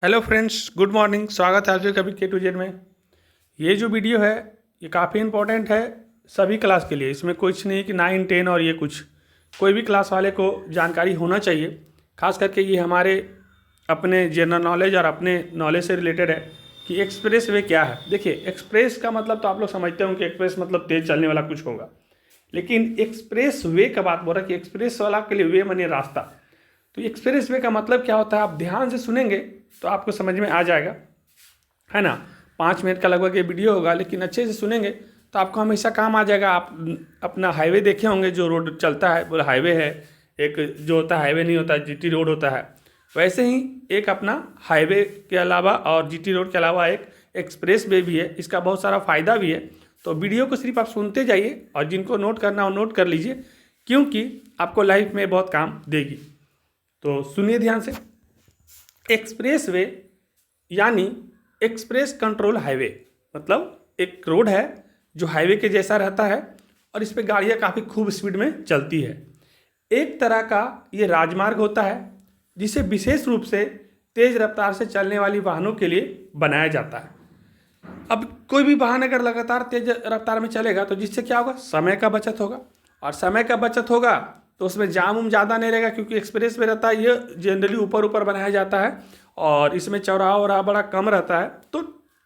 Hello friends, good morning. स्वागत है आप सभी कभी K2Z में। ये जो वीडियो है ये काफ़ी इंपॉर्टेंट है सभी क्लास के लिए। इसमें कुछ नहीं कि 9, 10 और ये कुछ कोई भी क्लास वाले को जानकारी होना चाहिए। खास करके ये हमारे अपने जनरल नॉलेज और अपने नॉलेज से रिलेटेड है कि एक्सप्रेस वे क्या है। देखिए, एक्सप्रेस का मतलब तो आप लोग समझते होंगे कि एक्सप्रेस मतलब तेज़ चलने वाला कुछ होगा, लेकिन एक्सप्रेस वे का बात बोल रहा है कि एक्सप्रेस वाला के लिए वे मानिए रास्ता। तो एक्सप्रेस वे का मतलब क्या होता है, आप ध्यान से सुनेंगे तो आपको समझ में आ जाएगा, है ना। 5 मिनट का लगभग ये वीडियो होगा, लेकिन अच्छे से सुनेंगे तो आपको हमेशा काम आ जाएगा। आप अपना हाईवे देखे होंगे, जो रोड चलता है बोला हाईवे है, एक जो होता है हाईवे नहीं होता, जीटी रोड होता है। वैसे ही एक अपना हाईवे के अलावा और जीटी रोड के अलावा एक एक्सप्रेस वे भी है। इसका बहुत सारा फ़ायदा भी है। तो वीडियो को सिर्फ आप सुनते जाइए और जिनको नोट करना हो नोट कर लीजिए, क्योंकि आपको लाइफ में बहुत काम देगी। तो सुनिए ध्यान से। एक्सप्रेस वे यानी एक्सप्रेस कंट्रोल हाईवे, मतलब एक रोड है जो हाईवे के जैसा रहता है और इस पर गाड़ियाँ काफ़ी खूब स्पीड में चलती है। एक तरह का ये राजमार्ग होता है जिसे विशेष रूप से तेज़ रफ्तार से चलने वाली वाहनों के लिए बनाया जाता है। अब कोई भी वाहन अगर लगातार तेज रफ्तार में चलेगा तो जिससे क्या होगा, समय का बचत होगा। और समय का बचत होगा तो उसमें जाम उम ज़्यादा नहीं रहेगा, क्योंकि एक्सप्रेस में रहता है ये जनरली ऊपर ऊपर बनाया जाता है और इसमें चौराहा वौराहा बड़ा कम रहता है, तो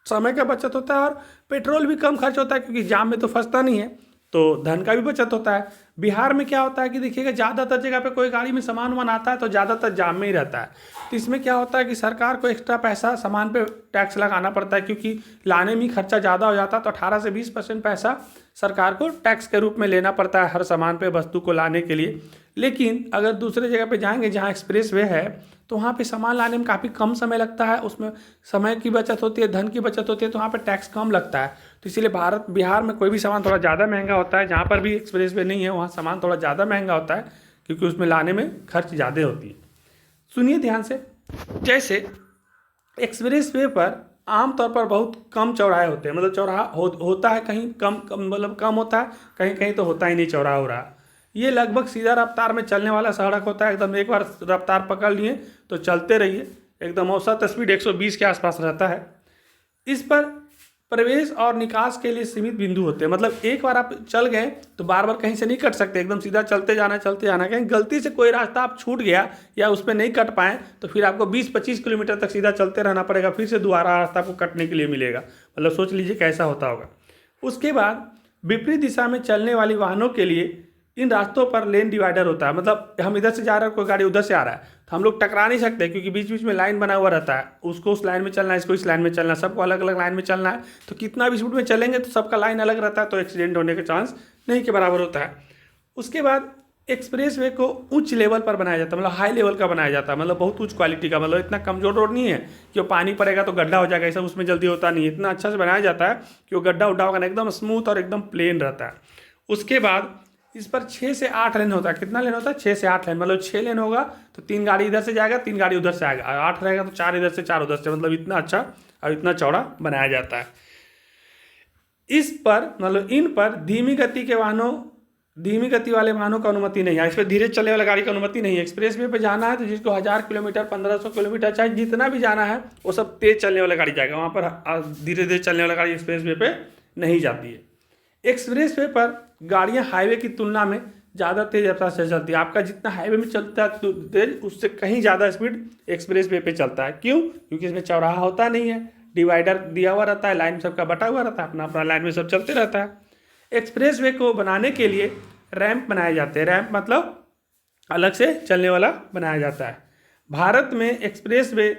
समय का बचत होता है और पेट्रोल भी कम खर्च होता है, क्योंकि जाम में तो फंसता नहीं है, तो धन का भी बचत होता है। बिहार में क्या होता है कि देखिएगा, ज़्यादातर जगह पे कोई गाड़ी में सामान वामान आता है तो ज़्यादातर जाम में ही रहता है। तो इसमें क्या होता है कि सरकार को एक्स्ट्रा पैसा सामान पे टैक्स लगाना पड़ता है, क्योंकि लाने में ही खर्चा ज़्यादा हो जाता है। तो 18 से 20% पैसा सरकार को टैक्स के रूप में लेना पड़ता है हर सामान पे, वस्तु को लाने के लिए। लेकिन अगर दूसरे जगह पे जाएंगे जहाँ एक्सप्रेस वे है, तो वहाँ पे सामान लाने में काफ़ी कम समय लगता है, उसमें समय की बचत होती है, धन की बचत होती है, तो वहाँ पे टैक्स कम लगता है। तो इसीलिए बिहार में कोई भी सामान थोड़ा ज़्यादा महंगा होता है। जहाँ पर भी एक्सप्रेस वे नहीं है वहाँ सामान थोड़ा ज़्यादा महंगा होता है, क्योंकि उसमें लाने में खर्च ज़्यादा होती है। सुनिए ध्यान से। जैसे एक्सप्रेस वे पर आमतौर पर बहुत कम चौराहे होते हैं, मतलब चौराहा होता है कहीं कम मतलब कम होता है, कहीं कहीं तो होता ही नहीं चौराहा हो रहा। ये लगभग सीधा रफ्तार में चलने वाला सड़क होता है। एकदम एक बार रफ्तार पकड़ लिए तो चलते रहिए, एकदम औसत स्पीड 120 के आसपास रहता है। इस पर प्रवेश और निकास के लिए सीमित बिंदु होते हैं, मतलब एक बार आप चल गए तो बार बार कहीं से नहीं कट सकते, एकदम सीधा चलते जाना चलते जाना। कहीं गलती से कोई रास्ता आप छूट गया या उस पर नहीं कट पाए तो फिर आपको 20-25 किलोमीटर तक सीधा चलते रहना पड़ेगा, फिर से दोबारा रास्ता आपको कटने के लिए मिलेगा। मतलब सोच लीजिए कैसा होता होगा। उसके बाद विपरीत दिशा में चलने वाली वाहनों के लिए इन रास्तों पर लेन डिवाइडर होता है, मतलब हम इधर से जा रहे हैं, कोई गाड़ी उधर से आ रहा है तो हम लोग टकरा नहीं सकते, क्योंकि बीच बीच में लाइन बना हुआ रहता है। उसको उस लाइन में चलना है, इसको इस लाइन में चलना है, सबको अलग अलग लाइन में चलना है। तो कितना भी स्पीड में चलेंगे तो सबका लाइन अलग रहता है, तो एक्सीडेंट होने का चांस नहीं के बराबर होता है। उसके बाद एक्सप्रेस वे को उच्च लेवल पर बनाया जाता है, मतलब हाई लेवल का बनाया जाता है, मतलब बहुत उच्च क्वालिटी का। मतलब इतना कमजोर रोड नहीं है कि वो पानी पड़ेगा तो गड्ढा हो जाएगा, ऐसा उसमें जल्दी होता नहीं है। इतना अच्छा से बनाया जाता है कि वो गड्ढा उड्ढा होगा ना, एकदम स्मूथ और एकदम प्लेन रहता है। उसके बाद इस पर 6 से 8 लेन होता है। कितना लेन होता है? 6 से 8 लेन, मतलब 6 लेन होगा तो 3 गाड़ी इधर से जाएगा, 3 गाड़ी उधर से आएगा, 8 रहेगा तो 4 इधर से 4 उधर से, मतलब इतना अच्छा और इतना चौड़ा बनाया जाता है। इस पर मतलब इन पर धीमी गति वाले वाहनों को अनुमति नहीं है। इस पर धीरे चलने वाली गाड़ी की अनुमति नहीं है। एक्सप्रेस वे पर जाना है तो जिसको 1000 किलोमीटर 1500 किलोमीटर चाहे जितना भी जाना है वो सब तेज चलने वाली गाड़ी जाएगा, वहाँ पर धीरे धीरे चलने वाली गाड़ी एक्सप्रेस वे पर नहीं जाती है। एक्सप्रेस वे पर गाड़ियां हाईवे की तुलना में ज़्यादा तेज रफ्तार से चलती है। आपका जितना हाईवे में चलता है तेज, उससे कहीं ज़्यादा स्पीड एक्सप्रेस वे पे चलता है। क्यों? क्योंकि इसमें चौराहा होता नहीं है, डिवाइडर दिया हुआ रहता है, लाइन सबका बटा हुआ रहता है, अपना अपना लाइन में सब चलते रहता है। एक्सप्रेस वे को बनाने के लिए रैंप बनाए जाते हैं। रैंप मतलब अलग से चलने वाला बनाया जाता है। भारत में एक्सप्रेस वे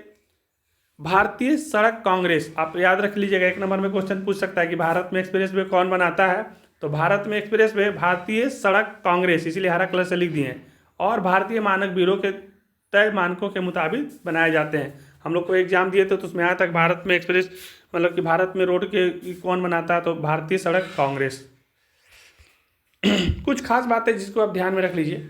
भारतीय सड़क कांग्रेस, आप याद रख लीजिएगा, 1 नंबर में क्वेश्चन पूछ सकता है कि भारत में एक्सप्रेस वे कौन बनाता है। तो भारत में एक्सप्रेस वे भारतीय सड़क कांग्रेस, इसीलिए हरा कलर से लिख दिए हैं, और भारतीय मानक ब्यूरो के तय मानकों के मुताबिक बनाए जाते हैं। हम लोग को एग्जाम दिए थे तो उसमें आया तक भारत में एक्सप्रेस मतलब कि भारत में रोड के कौन बनाता है, तो भारतीय सड़क कांग्रेस। कुछ खास बातें जिसको आप ध्यान में रख लीजिए।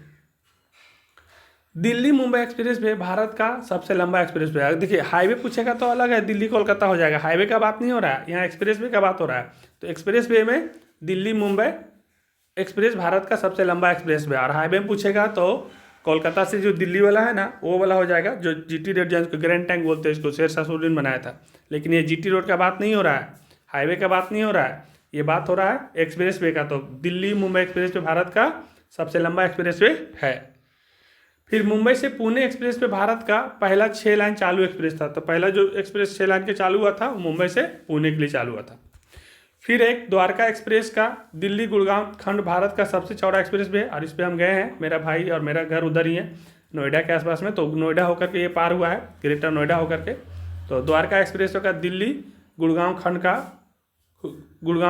दिल्ली मुंबई एक्सप्रेस वे भारत का सबसे लंबा एक्सप्रेस वे है। देखिए, हाईवे पूछेगा तो अलग है, दिल्ली कोलकाता हो जाएगा, हाईवे का बात नहीं हो रहा है, यहाँ एक्सप्रेस वे का बात हो रहा है। तो एक्सप्रेस वे में दिल्ली मुंबई एक्सप्रेस भारत का सबसे लंबा एक्सप्रेस वे, और हाईवे में पूछेगा तो कोलकाता से जो दिल्ली वाला है ना, वो वाला हो जाएगा जो जीटी रोड, जिसको ग्रैंड टैंक बोलते हैं, इसको शेरशाह सूरी ने बनाया था। लेकिन ये जीटी रोड का बात नहीं हो रहा है, हाईवे का बात नहीं हो रहा है, ये बात हो रहा है एक्सप्रेस वे का। तो दिल्ली मुंबई एक्सप्रेस वे भारत का सबसे लंबा एक्सप्रेस वे है। फिर मुंबई से पुणे एक्सप्रेस पे भारत का पहला 6 लाइन चालू एक्सप्रेस था। तो पहला जो एक्सप्रेस 6 लाइन के चालू हुआ था वो मुंबई से पुणे के लिए चालू हुआ था। फिर एक द्वारका एक्सप्रेस का दिल्ली गुड़गांव खंड भारत का सबसे चौड़ा एक्सप्रेस वे, और इस पर हम गए हैं, मेरा भाई और मेरा घर उधर ही है, नोएडा के आसपास में। तो नोएडा होकर के ये पार हुआ है, ग्रेटर नोएडा होकर के। तो द्वारका एक्सप्रेस का दिल्ली गुड़गांव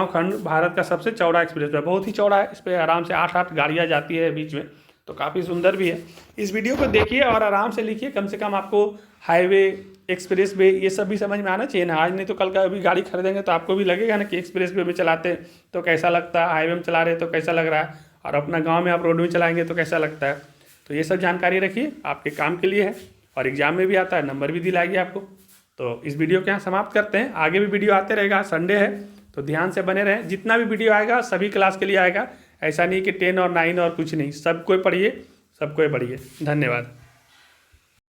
खंड भारत का सबसे चौड़ा एक्सप्रेस वे, बहुत ही चौड़ा है। इस पर आराम से 8 गाड़ियाँ जाती है बीच में, तो काफ़ी सुंदर भी है। इस वीडियो को देखिए और आराम से लिखिए, कम से कम आपको हाईवे, एक्सप्रेस वे ये सब भी समझ में आना चाहिए ना। आज नहीं तो कल का अभी गाड़ी खरीदेंगे तो आपको भी लगेगा ना कि एक्सप्रेस वे में चलाते हैं तो कैसा लगता है, हाईवे में चला रहे तो कैसा लग रहा है, और अपना गाँव में आप रोड में चलाएँगे तो कैसा लगता है। तो ये सब जानकारी रखिए, आपके काम के लिए है और एग्जाम में भी आता है, नंबर भी दिलाएगी आपको। तो इस वीडियो के यहाँ समाप्त करते हैं, आगे भी वीडियो आते रहेगा। संडे है तो ध्यान से बने रहें, जितना भी वीडियो आएगा सभी क्लास के लिए आएगा। ऐसा नहीं कि 10 और 9 और कुछ नहीं, सब कोई पढ़िए, सब कोई पढ़िए। धन्यवाद।